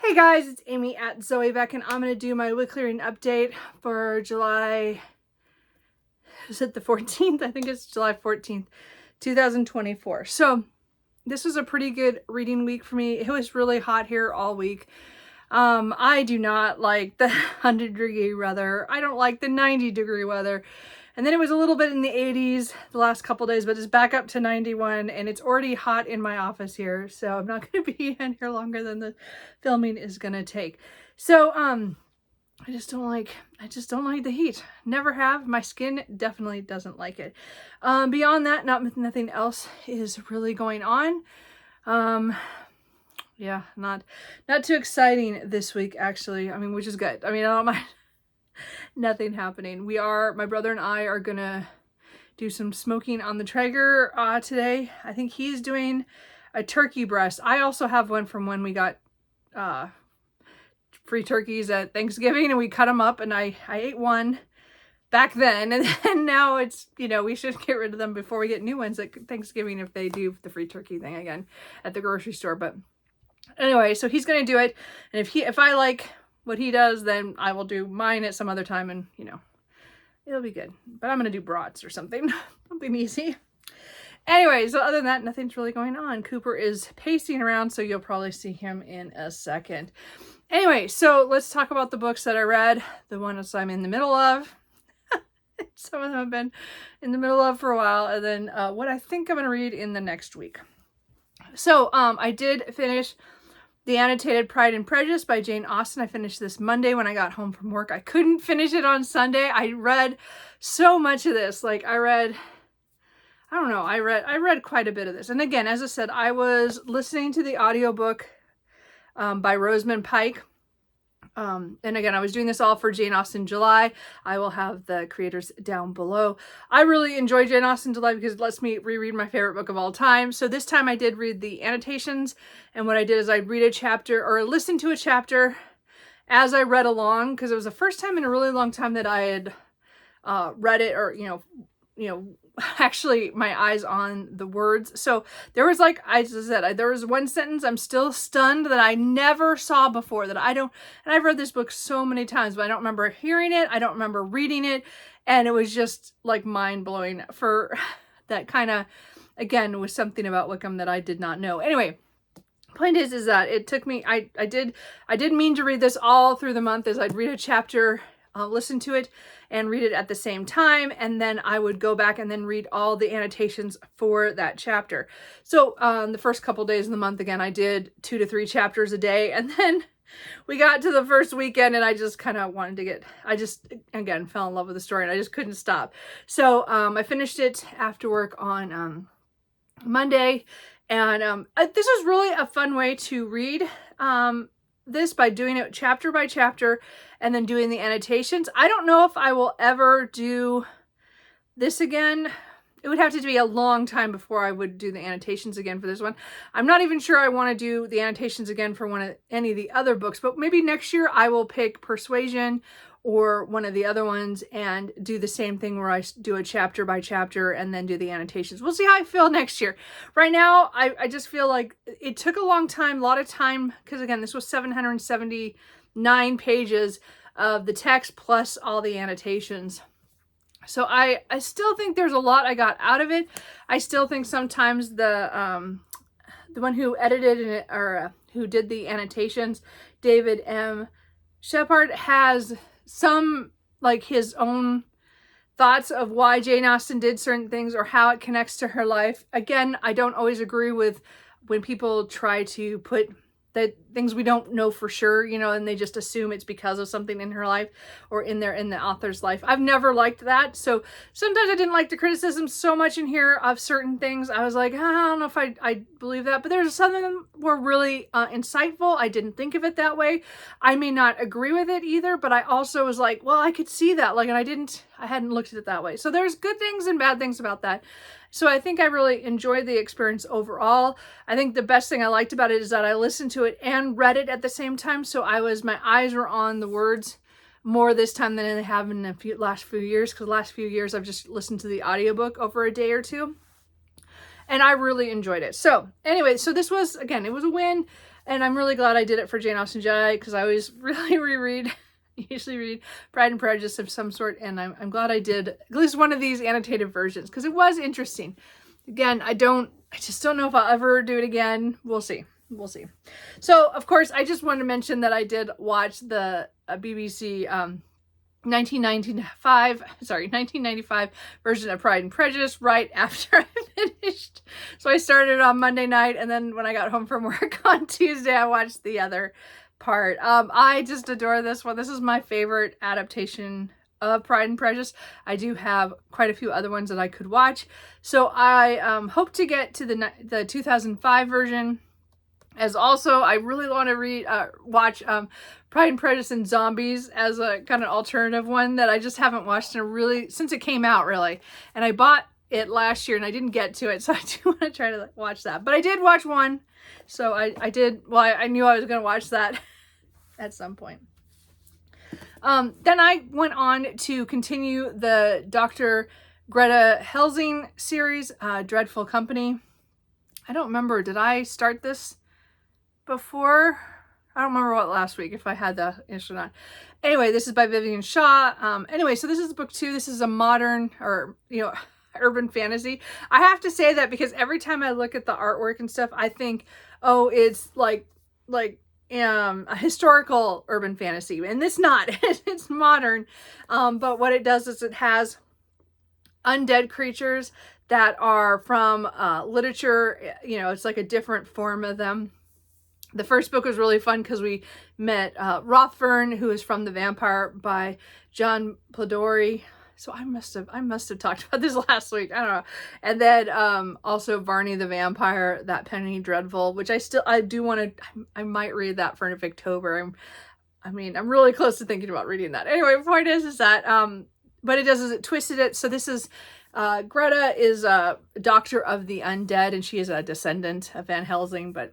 Hey guys, it's Amy at Zoe Beck, and I'm going to do my weekly reading update for July, is it the 14th? I think it's July 14th, 2024. So this was a pretty good reading week for me. It was really hot here all week. I do not like the 100-degree weather. I don't like the 90-degree weather. And then it was a little bit in the 80s the last couple days, but it's back up to 91, and it's already hot in my office here. So I'm not going to be in here longer than the filming is going to take. So, I just don't like the heat. Never have. My skin definitely doesn't like it. Beyond that, nothing else is really going on. Yeah, not too exciting this week, actually. I mean, which is good. I mean, I don't mind. Nothing happening. My brother and I are gonna do some smoking on the Traeger today. I think he's doing a turkey breast. I also have one from when we got free turkeys at Thanksgiving, and we cut them up, and I ate one back then, and then now it's, we should get rid of them before we get new ones at Thanksgiving if they do the free turkey thing again at the grocery store. But anyway, so he's gonna do it, and if I like what he does, then I will do mine at some other time, and it'll be good. But I'm gonna do brats or something. Something easy. Anyway, so other than that, nothing's really going on. Cooper is pacing around, so you'll probably see him in a second. Anyway, so let's talk about the books that I read, the ones I'm in the middle of. Some of them I've been in the middle of for a while, and then what I think I'm gonna read in the next week. So I did finish the annotated Pride and Prejudice by Jane Austen. I finished this Monday when I got home from work. I couldn't finish it on Sunday. I read so much of this. Like I read quite a bit of this. And again, as I said, I was listening to the audiobook by Rosamund Pike. And again, I was doing this all for Jane Austen July. I will have the creators down below. I really enjoy Jane Austen July because it lets me reread my favorite book of all time. So this time I did read the annotations, and what I did is I'd read a chapter or listen to a chapter as I read along, because it was the first time in a really long time that I had read it, or actually my eyes on the words. So there was, like I just said, there was one sentence I'm still stunned that I never saw before, and I've read this book so many times, but I don't remember hearing it. I don't remember reading it. And it was just like mind blowing for that kind of, again, was something about Wickham that I did not know. Anyway, point is that it took me, I did mean to read this all through the month, as I'd read a chapter, listen to it and read it at the same time, and then I would go back and then read all the annotations for that chapter. So the first couple days of the month, again, I did 2 to 3 chapters a day, and then we got to the first weekend and I just kind of wanted to I just, again, fell in love with the story, and I just couldn't stop. So I finished it after work on Monday, and this was really a fun way to read this, by doing it chapter by chapter and then doing the annotations. I don't know if I will ever do this again. It would have to be a long time before I would do the annotations again for this one. I'm not even sure I want to do the annotations again for any of the other books, but maybe next year I will pick Persuasion or one of the other ones and do the same thing where I do a chapter by chapter and then do the annotations. We'll see how I feel next year. Right now, I just feel like it took a long time, a lot of time, because again, this was 779 pages of the text plus all the annotations. So I still think there's a lot I got out of it. I still think sometimes the one who edited it, or who did the annotations, David M. Shepard, has some, like, his own thoughts of why Jane Austen did certain things or how it connects to her life. Again, I don't always agree with when people try to put the things we don't know for sure, and they just assume it's because of something in her life or in the author's life. I've never liked that. So sometimes I didn't like the criticism so much in here of certain things. I was like, I don't know if I believe that, but there's some of them were really insightful. I didn't think of it that way. I may not agree with it either, but I also was like, well, I could see that, and I hadn't looked at it that way. So there's good things and bad things about that. So I think I really enjoyed the experience overall. I think the best thing I liked about it is that I listened to it and read it at the same time. So my eyes were on the words more this time than they have in the last few years, because the last few years I've just listened to the audiobook over a day or two. And I really enjoyed it. So anyway, so this was, again, it was a win. And I'm really glad I did it for Jane Austen Jedi, because I always really usually read Pride and Prejudice of some sort, and I'm glad I did at least one of these annotated versions, because it was interesting. Again, I just don't know if I'll ever do it again. We'll see. We'll see. So, of course, I just wanted to mention that I did watch the BBC 1995 version of Pride and Prejudice right after I finished. So I started on Monday night, and then when I got home from work on Tuesday, I watched the other part. I just adore this one. This is my favorite adaptation of Pride and Prejudice. I do have quite a few other ones that I could watch. So I hope to get to the 2005 version. As also, I really want to watch Pride and Prejudice and Zombies as a kind of alternative one that I just haven't watched since it came out, really. And I bought it last year and I didn't get to it, so I do want to try to watch that. But I did watch one, so I did. Well, I knew I was going to watch that at some point. Then I went on to continue the Dr. Greta Hing series, Dreadful Company. I don't remember, did I start this before? I don't remember what last week, if I had the issue or not. Anyway, this is by Vivian Shaw. Anyway, so this is book 2. This is a modern, or, urban fantasy. I have to say that because every time I look at the artwork and stuff, I think, oh, it's like a historical urban fantasy, and it's not. It's modern. But what it does is it has undead creatures that are from literature. It's like a different form of them. The first book was really fun because we met Rothfern, who is from The Vampire by John Plodori. So I must have talked about this last week. I don't know. And then also Varney the Vampire, that Penny Dreadful, which I do want to, I might read that for October. I'm really close to thinking about reading that. Anyway, the point is that, but it twisted it. So this is, Greta is a doctor of the undead, and she is a descendant of Van Helsing, but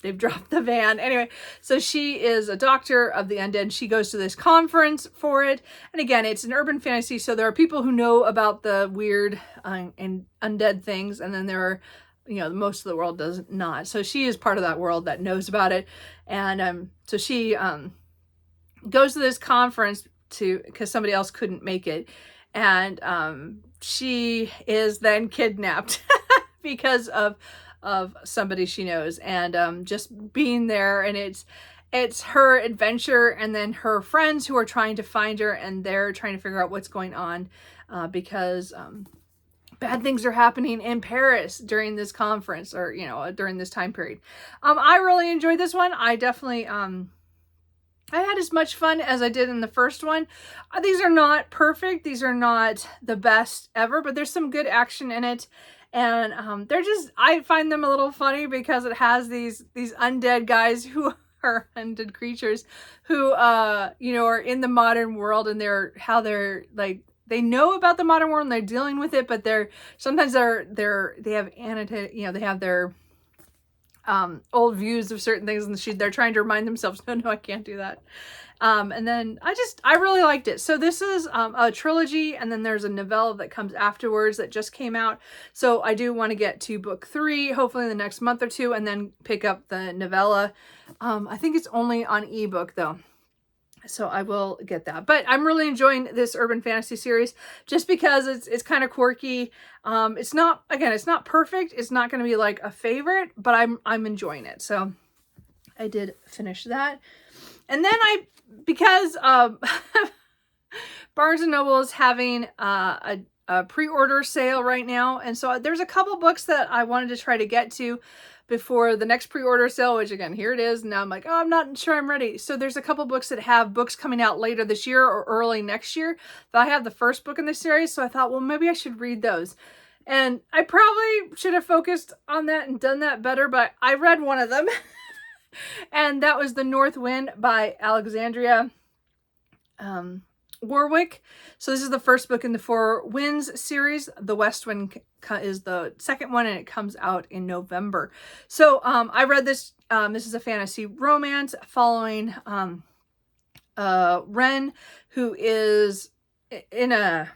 they've dropped the van. Anyway, so she is a doctor of the undead. She goes to this conference for it. And again, it's an urban fantasy. So there are people who know about the weird and undead things. And then there are, most of the world does not. So she is part of that world that knows about it. And so she goes to this conference because somebody else couldn't make it. And she is then kidnapped because of somebody she knows, and just being there, and it's her adventure, and then her friends who are trying to find her, and they're trying to figure out what's going on because bad things are happening in Paris during this conference, or during this time period. I really enjoyed this one. I definitely I had as much fun as I did in the first one. These are not perfect. These are not the best ever, but there's some good action in it. And I find them a little funny because it has these undead guys who are undead creatures who, are in the modern world, and they're like, they know about the modern world and they're dealing with it, but they have annotated, they have their old views of certain things, and they're trying to remind themselves, no, I can't do that. And then I really liked it. So this is a trilogy, and then there's a novella that comes afterwards that just came out. So I do want to get to book 3, hopefully in the next month or two, and then pick up the novella. I think it's only on ebook though, so I will get that. But I'm really enjoying this urban fantasy series just because it's kind of quirky. It's not perfect. It's not going to be like a favorite, but I'm enjoying it. So I did finish that. And then because Barnes & Noble is having a pre-order sale right now. And so there's a couple books that I wanted to try to get to before the next pre-order sale, which again, here it is. Now I'm like, oh, I'm not sure I'm ready. So there's a couple books that have books coming out later this year or early next year. But I have the first book in the series. So I thought, well, maybe I should read those. And I probably should have focused on that and done that better, but I read one of them. And that was The North Wind by Alexandria Warwick. So this is the first book in the Four Winds series. The West Wind is the second one, and it comes out in November. So I read this. This is a fantasy romance following Ren, who is in a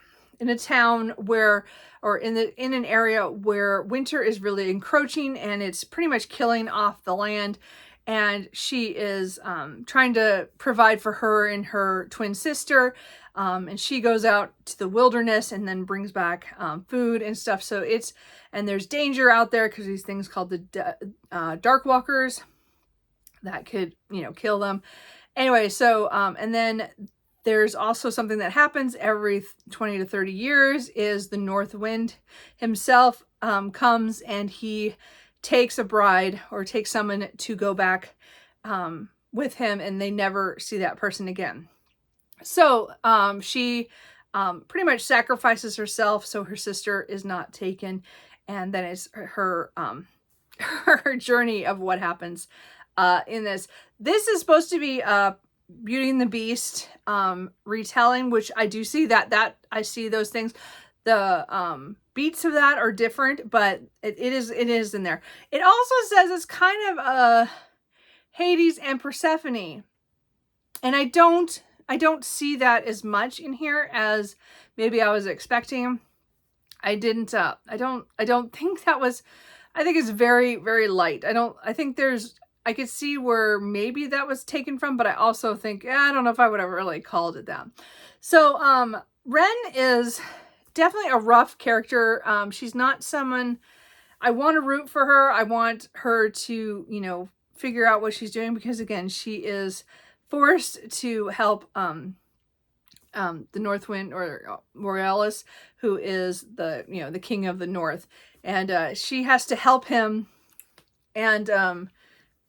town where, or in an area where winter is really encroaching, and it's pretty much killing off the land. and she is trying to provide for her and her twin sister, and she goes out to the wilderness and then brings back food and stuff. So and there's danger out there because these things called the dark walkers that could, kill them. Anyway, so and then there's also something that happens every 20 to 30 years is the North Wind himself comes, and he takes a bride or takes someone to go back with him, and they never see that person again. So she pretty much sacrifices herself so her sister is not taken, and then it's her her journey of what happens in this. This is supposed to be Beauty and the Beast retelling, which I do see that I see those things. The beats of that are different, but it is in there. It also says it's kind of Hades and Persephone, and I don't see that as much in here as maybe I was expecting. I don't think that was. I think it's very, very light. I could see where maybe that was taken from, but I also think, I don't know if I would have really called it that. So, Ren is definitely a rough character. She's not someone I want to root for her. I want her to, figure out what she's doing, because again, she is forced to help, the North Wind, or Borealis, who is the king of the North. And, she has to help him, and,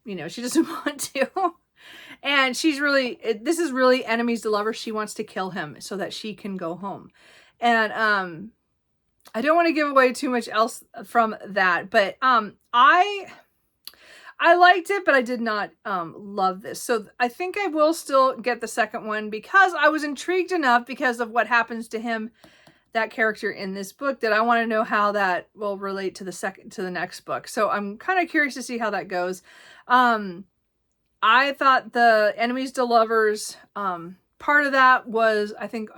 she doesn't want to. And this is really enemies to lovers. She wants to kill him so that she can go home. And I don't want to give away too much else from that, but I liked it, but I did not love this. So I think I will still get the second one, because I was intrigued enough because of what happens to him, that character in this book, that I want to know how that will relate to the next book. So I'm kind of curious to see how that goes. I thought the enemies to lovers part of that was, I think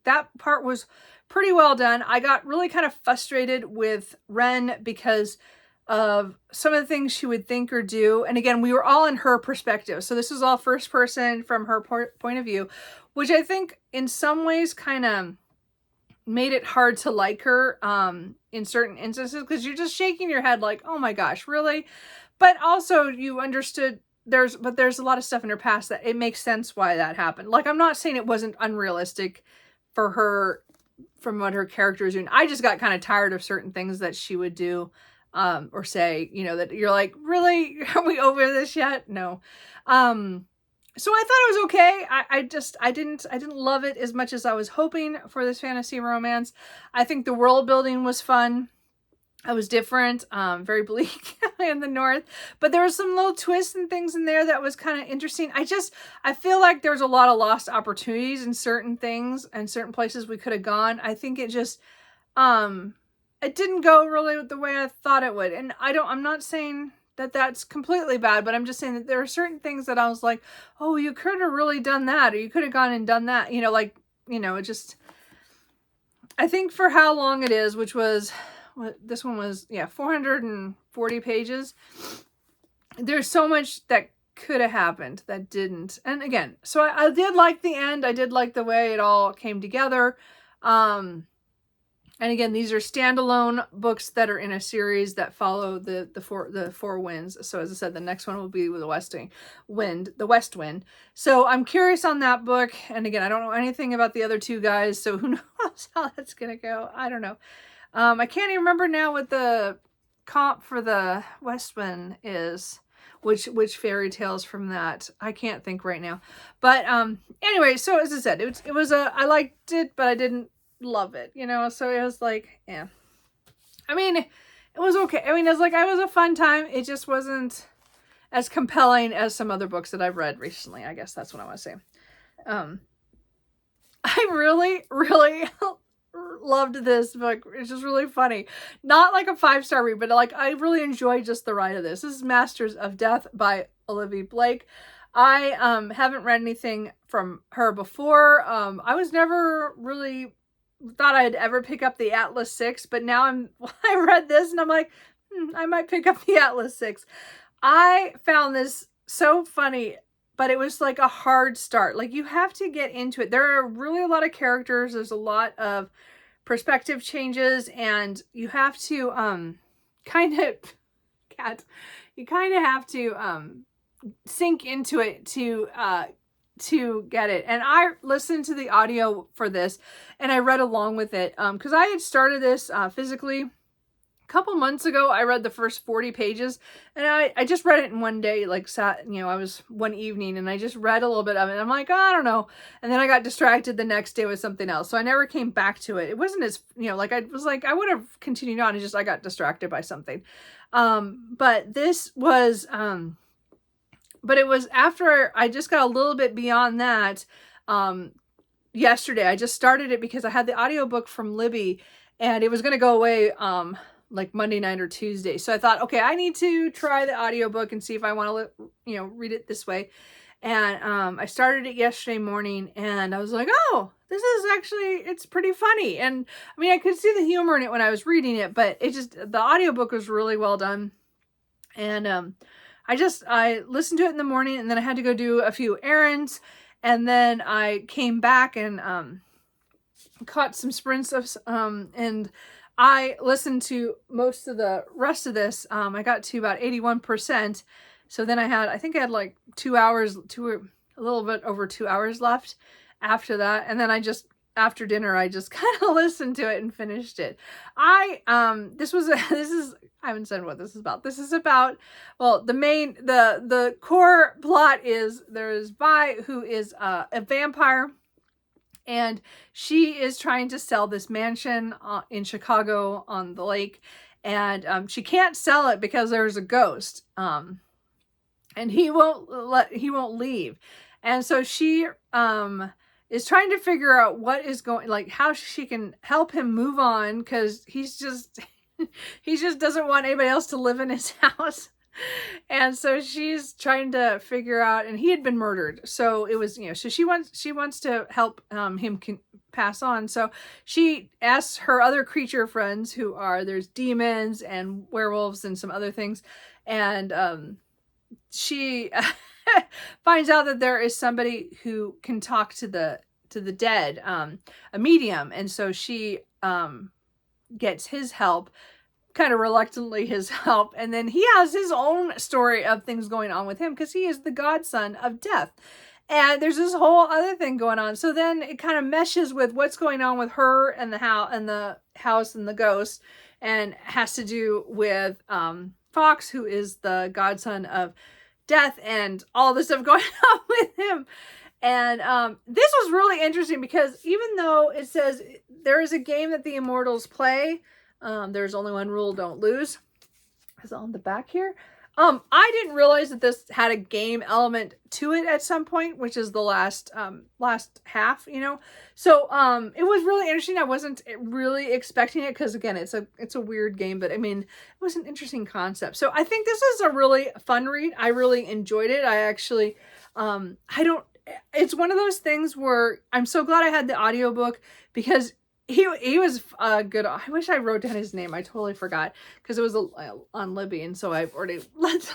that part was pretty well done. I got really kind of frustrated with Ren because of some of the things she would think or do. And again, we were all in her perspective. So this is all first person from her point of view, which I think in some ways kind of made it hard to like her in certain instances, because you're just shaking your head like, oh my gosh, really? But also you understood there's a lot of stuff in her past that it makes sense why that happened. Like, I'm not saying it wasn't unrealistic for her from what her character is doing. I just got kind of tired of certain things that she would do or say, that you're like, really? Are we over this yet? No. So I thought it was okay. I didn't love it as much as I was hoping for this fantasy romance. I think the world building was fun. It was different, very bleak in the North, but there was some little twists and things in there that was kind of interesting. I feel like there was a lot of lost opportunities in certain things and certain places we could have gone. I think it just, it didn't go really the way I thought it would. And I'm not saying that that's completely bad, but I'm just saying that there are certain things that I was like, oh, you could have really done that, or you could have gone and done that, it just, I think for how long it is, which was, this one was, 440 pages. There's so much that could have happened that didn't. And again, so I did like the end. I did like the way it all came together. And again, these are standalone books that are in a series that follow the four winds. So as I said, the next one will be with the West Wind. So I'm curious on that book. And again, I don't know anything about the other two guys, so who knows how that's gonna go. I don't know. I can't even remember now what the comp for the West Wind is. Which fairy tales from that. I can't think right now. But anyway, so as I said, it was I liked it, but I didn't love it, so it was like, yeah. I mean, it was okay. I mean, it was a fun time. It just wasn't as compelling as some other books that I've read recently. I guess that's what I want to say. I really, really loved this book. It's just really funny. Not like a 5-star read, but I really enjoyed just the ride of this. This is Masters of Death by Olivia Blake. I haven't read anything from her before. I was never really thought I'd ever pick up the Atlas 6, but now I read this and I'm like, I might pick up the Atlas 6. I found this so funny, but it was like a hard start. Like, you have to get into it. There are really a lot of characters. There's a lot of perspective changes, and you have to kind of cat you kind of have to sink into it to get it. And I listened to the audio for this, and I read along with it because I had started this physically a couple months ago. I read the first 40 pages, and I just read it in one day, like I was one evening, and I just read a little bit of it. I'm like, oh, I don't know. And then I got distracted the next day with something else. So I never came back to it. It wasn't as, like I was like, I would have continued on. I got distracted by something. But this was, but it was after I just got a little bit beyond that, yesterday. I just started it because I had the audiobook from Libby, and it was going to go away, like Monday night or Tuesday. So I thought, okay, I need to try the audiobook and see if I want to, read it this way. And I started it yesterday morning, and I was like, oh, this is actually, it's pretty funny. And I mean, I could see the humor in it when I was reading it, but the audiobook was really well done. And I listened to it in the morning, and then I had to go do a few errands, and then I came back and caught some sprints of and I listened to most of the rest of this. I got to about 81%. So then I think I had like 2 hours, a little bit over 2 hours left after that. And then after dinner, I just kind of listened to it and finished it. I haven't said what this is about. This is about, well, the core plot is there's Vi, who is a vampire, and she is trying to sell this mansion in Chicago on the lake, and she can't sell it because there's a ghost, and he won't leave, and so she is trying to figure out what is going, like how she can help him move on, because he just doesn't want anybody else to live in his house. And so she's trying to figure out, and he had been murdered. So it was, so she wants to help him pass on. So she asks her other creature friends, there's demons and werewolves and some other things. And she finds out that there is somebody who can talk to the dead, a medium. And so she gets his help, kind of reluctantly his help, and then he has his own story of things going on with him because he is the godson of death, and there's this whole other thing going on. So then it kind of meshes with what's going on with her and the house and the ghost, and has to do with Fox, who is the godson of death, and all this stuff going on with him. And this was really interesting because even though it says there is a game that the immortals play, there's only one rule: don't lose. Is it on the back here? I didn't realize that this had a game element to it at some point, which is the last half, So it was really interesting. I wasn't really expecting it because, again, it's a weird game, but I mean, it was an interesting concept. So I think this is a really fun read. I really enjoyed it. I actually, it's one of those things where I'm so glad I had the audiobook, because he was good. I wish I wrote down his name. I totally forgot because it was on Libby, and so I've already let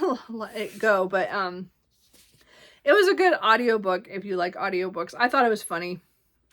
it go. But it was a good audiobook if you like audiobooks. I thought it was funny,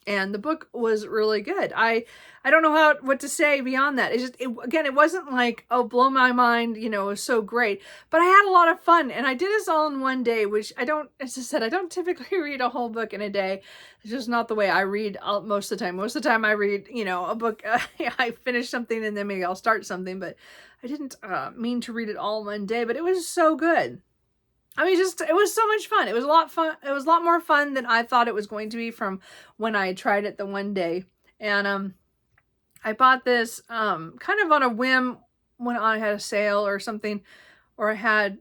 and the book was really good. I don't know what to say beyond that. It wasn't like, oh, blow my mind, it was so great. But I had a lot of fun, and I did this all in one day, which as I said, I don't typically read a whole book in a day. It's just not the way I read most of the time. Most of the time I read, a book, I finish something and then maybe I'll start something, but I didn't mean to read it all in one day, but it was so good. I mean, it was so much fun. It was a lot fun. It was a lot more fun than I thought it was going to be from when I tried it the one day. And I bought this kind of on a whim when I had a sale or something, or I had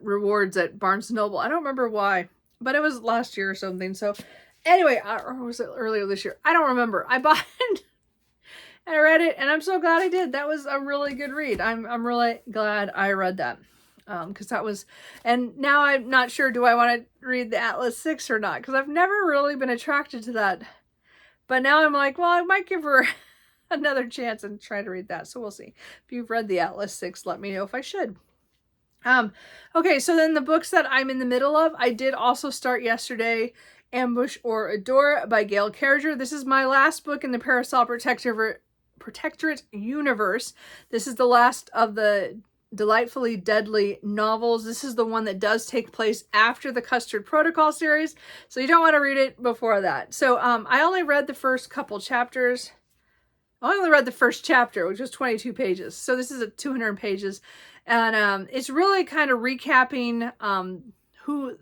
rewards at Barnes & Noble. I don't remember why, but it was last year or something. So anyway, or was it earlier this year? I don't remember. I bought it and I read it, and I'm so glad I did. That was a really good read. I'm really glad I read that. Because that was, and now I'm not sure, do I want to read the Atlas 6 or not? Because I've never really been attracted to that. But now I'm like, well, I might give her another chance and try to read that. So we'll see. If you've read the Atlas 6, let me know if I should. Okay, so then the books that I'm in the middle of, I did also start yesterday, Ambush or Adore by Gail Carriger. This is my last book in the Parasol Protectorate universe. This is the last of the Delightfully Deadly novels. This is the one that does take place after the Custard Protocol series, so you don't want to read it before that. So I only read the first couple chapters. I only read the first chapter, which was 22 pages. So this is 200 pages. And it's really kind of recapping who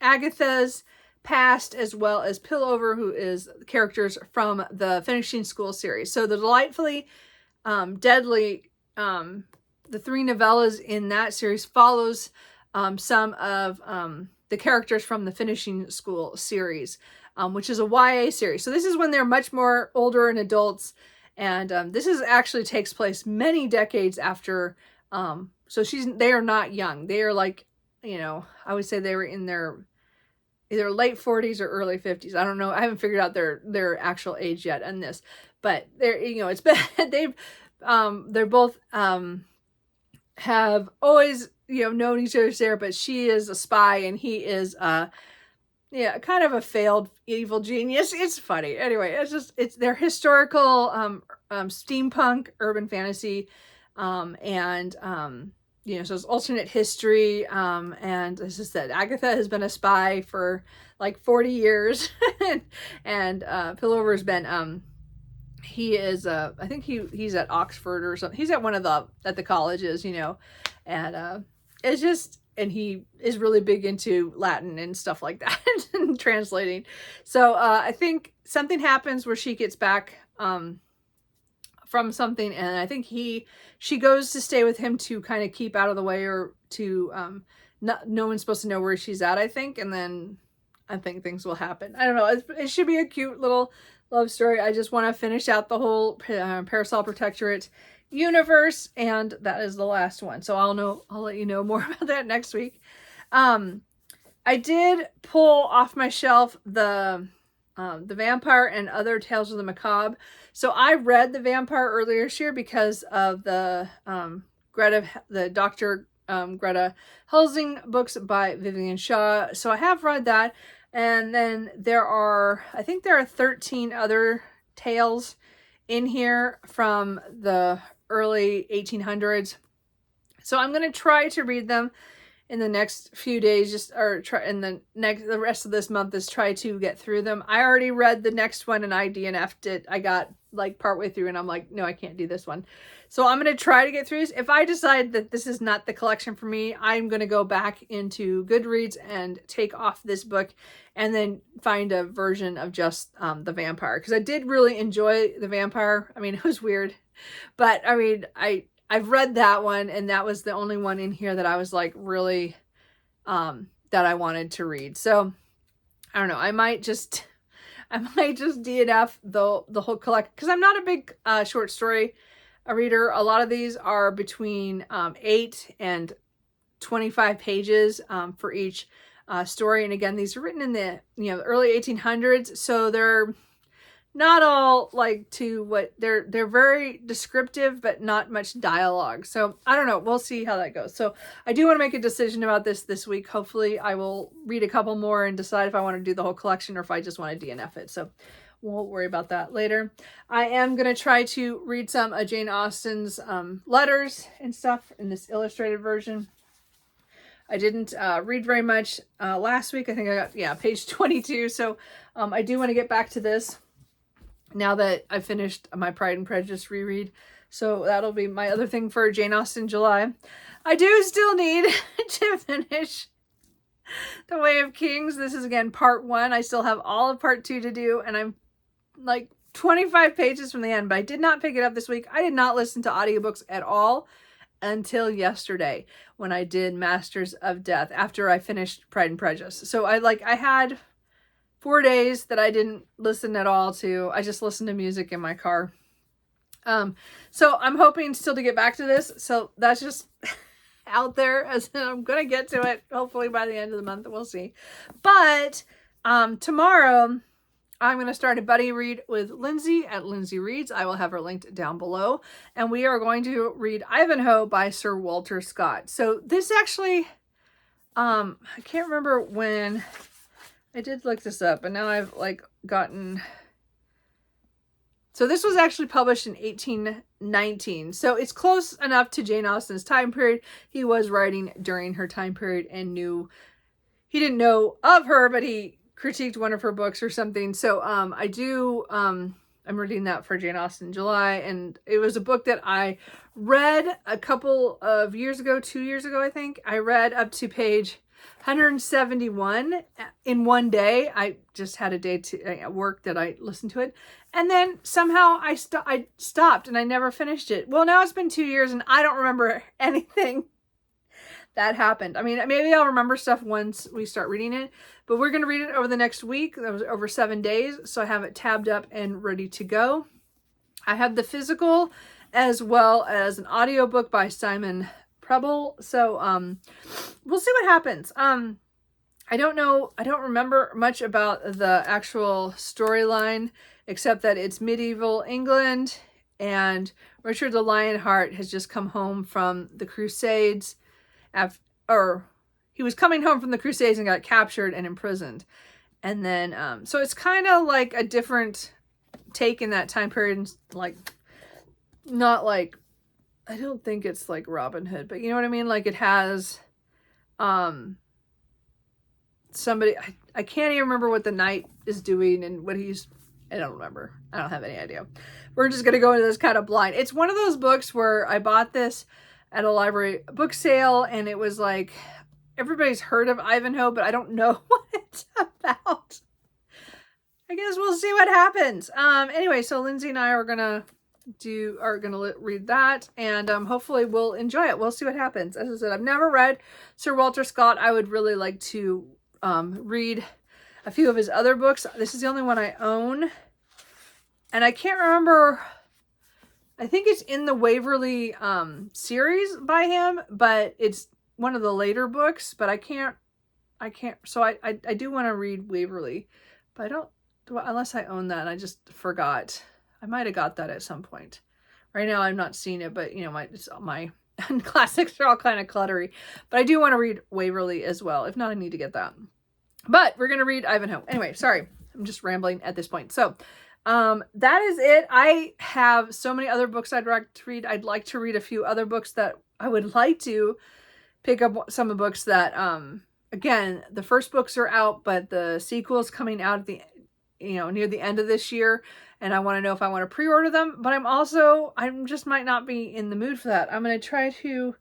Agatha's past, as well as Pillover, who is characters from the Finishing School series. So the Delightfully Deadly, the 3 novellas in that series follows some of the characters from the Finishing School series, which is a YA series. So this is when they're much more older and adults. And this is actually takes place many decades after. So they are not young. They are like, I would say they were in their either late 40s or early 50s. I don't know. I haven't figured out their actual age yet in this, but they're, it's been, they're both, have always, known each other's there, but she is a spy and he is, kind of a failed evil genius. It's funny. Anyway, it's their historical, steampunk urban fantasy. So it's alternate history. And as I said, Agatha has been a spy for like 40 years and Pillover has been, he is, I think he's at Oxford or something. He's at one of the colleges, and, it's just, and he is really big into Latin and stuff like that and translating. So, I think something happens where she gets back, from something, and I think she goes to stay with him to kind of keep out of the way, or to no one's supposed to know where she's at, I think, and then I think things will happen. I don't know. It should be a cute little love story. I just want to finish out the whole Parasol Protectorate universe, and that is the last one. So I'll let you know more about that next week. I did pull off my shelf the Vampire and Other Tales of the Macabre. So I read The Vampire earlier this year because of the Dr. Greta Helsing books by Vivian Shaw. So I have read that. And then I think there are 13 other tales in here from the early 1800s. So I'm going to try to read them in the next few days, the rest of this month is try to get through them. I already read the next one and I DNF'd it. I got like partway through and I'm like, no, I can't do this one. So I'm going to try to get through this. If I decide that this is not the collection for me, I'm going to go back into Goodreads and take off this book and then find a version of just The Vampire. Because I did really enjoy The Vampire. I mean, it was weird. But I mean, I've read that one, and that was the only one in here that I was like really, that I wanted to read. So I don't know. I might just DNF the whole collection, because I'm not a big short story reader. A lot of these are between 8 and 25 pages for each story. And again, these are written in the early 1800s, so they're not all like they're very descriptive, but not much dialogue. So I don't know. We'll see how that goes. So I do want to make a decision about this week. Hopefully I will read a couple more and decide if I want to do the whole collection or if I just want to DNF it. So we'll worry about that later. I am going to try to read some of Jane Austen's letters and stuff in this illustrated version. I didn't read very much last week. I think I got, page 22. So I do want to get back to this now that I finished my Pride and Prejudice reread. So that'll be my other thing for Jane Austen July. I do still need to finish The Way of Kings. This is again part 1. I still have all of part 2 to do, and I'm like 25 pages from the end, but I did not pick it up this week. I did not listen to audiobooks at all until yesterday when I did Masters of Death after I finished Pride and Prejudice. So I had 4 days that I didn't listen at all to. I just listened to music in my car. So I'm hoping still to get back to this. So that's just out there, as I'm going to get to it hopefully by the end of the month. We'll see. But tomorrow I'm going to start a buddy read with Lindsey at Lindsey Reads. I will have her linked down below. And we are going to read Ivanhoe by Sir Walter Scott. So this actually, I can't remember when I did look this up, and now I've like gotten... So this was actually published in 1819. So it's close enough to Jane Austen's time period. He was writing during her time period and he didn't know of her, but he critiqued one of her books or something. So I'm reading that for Jane Austen in July, and it was a book that I read a couple of years ago, 2 years ago, I think. I read up to page 171 in one day. I just had a day at work that I listened to it, and then somehow I stopped and I never finished it. Well, now it's been 2 years and I don't remember anything that happened. I mean, maybe I'll remember stuff once we start reading it, but we're going to read it over the next week. That was over 7 days. So I have it tabbed up and ready to go. I have the physical as well as an audiobook by Simon Preble. So, we'll see what happens. I don't know. I don't remember much about the actual storyline, except that it's medieval England and Richard the Lionheart has just come home from the Crusades. He was coming home from the Crusades and got captured and imprisoned. And then, so it's kind of like a different take in that time period. Like, not like, I don't think it's like Robin Hood, but you know what I mean? Like it has, somebody, I can't even remember what the knight is doing and what I don't remember. I don't have any idea. We're just going to go into this kind of blind. It's one of those books where I bought this at a library book sale, and it was like, everybody's heard of Ivanhoe, but I don't know what it's about. I guess we'll see what happens. Anyway, so Lindsey and I are gonna read that, and hopefully we'll enjoy it. We'll see what happens. As I said, I've never read Sir Walter Scott. I would really like to read a few of his other books. This is the only one I own, and I can't remember. I think it's in the Waverly series by him, but it's one of the later books, but I can't, so I do want to read Waverly, but I don't, unless I own that, and I just forgot. I might have got that at some point. Right now I'm not seeing it, but you know, my classics are all kind of cluttery, but I do want to read Waverly as well. If not, I need to get that. But we're going to read Ivanhoe. Anyway, sorry, I'm just rambling at this point. So, that is it. I have so many other books I'd like to read. I'd like to read a few other books that I would like to pick up some of the books that, again, the first books are out, but the sequel's coming out at the, near the end of this year. And I want to know if I want to pre-order them, but I just might not be in the mood for that. I'm going to try to,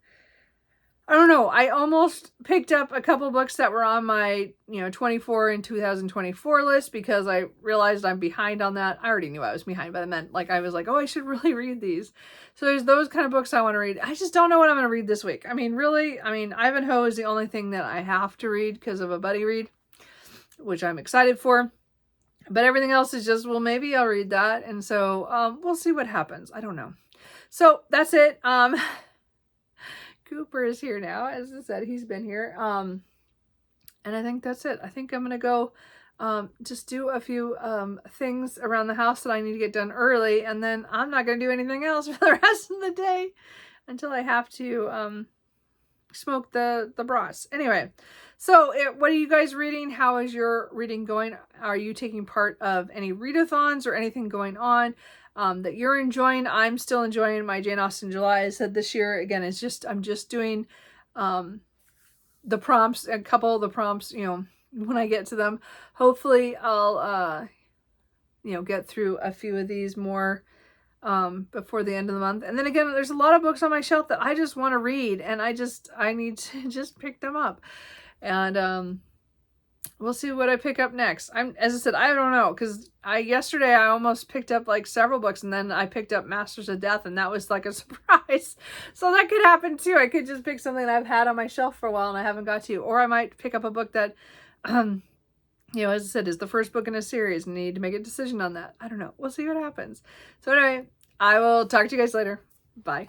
I don't know. I almost picked up a couple books that were on my, 24 and 2024 list because I realized I'm behind on that. I already knew I was behind, but I meant I was like, oh, I should really read these. So there's those kind of books I want to read. I just don't know what I'm going to read this week. Ivanhoe is the only thing that I have to read because of a buddy read, which I'm excited for. But everything else is just, well, maybe I'll read that. And so we'll see what happens. I don't know. So that's it. Cooper is here now. As I said, he's been here. And I think that's it. I think I'm going to go just do a few things around the house that I need to get done early. And then I'm not going to do anything else for the rest of the day until I have to smoke the brats. Anyway, so what are you guys reading? How is your reading going? Are you taking part of any readathons or anything going on that you're enjoying? I'm still enjoying my Jane Austen July. I said this year, again, I'm just doing the prompts, a couple of the prompts, when I get to them. Hopefully I'll, get through a few of these more before the end of the month. And then again, there's a lot of books on my shelf that I just want to read, and I need to just pick them up. And we'll see what I pick up next. As I said, I don't know, because yesterday I almost picked up several books, and then I picked up Masters of Death, and that was a surprise. So that could happen too. I could just pick something I've had on my shelf for a while and I haven't got to, or I might pick up a book that, as I said, is the first book in a series and need to make a decision on that. I don't know. We'll see what happens. So anyway, I will talk to you guys later. Bye.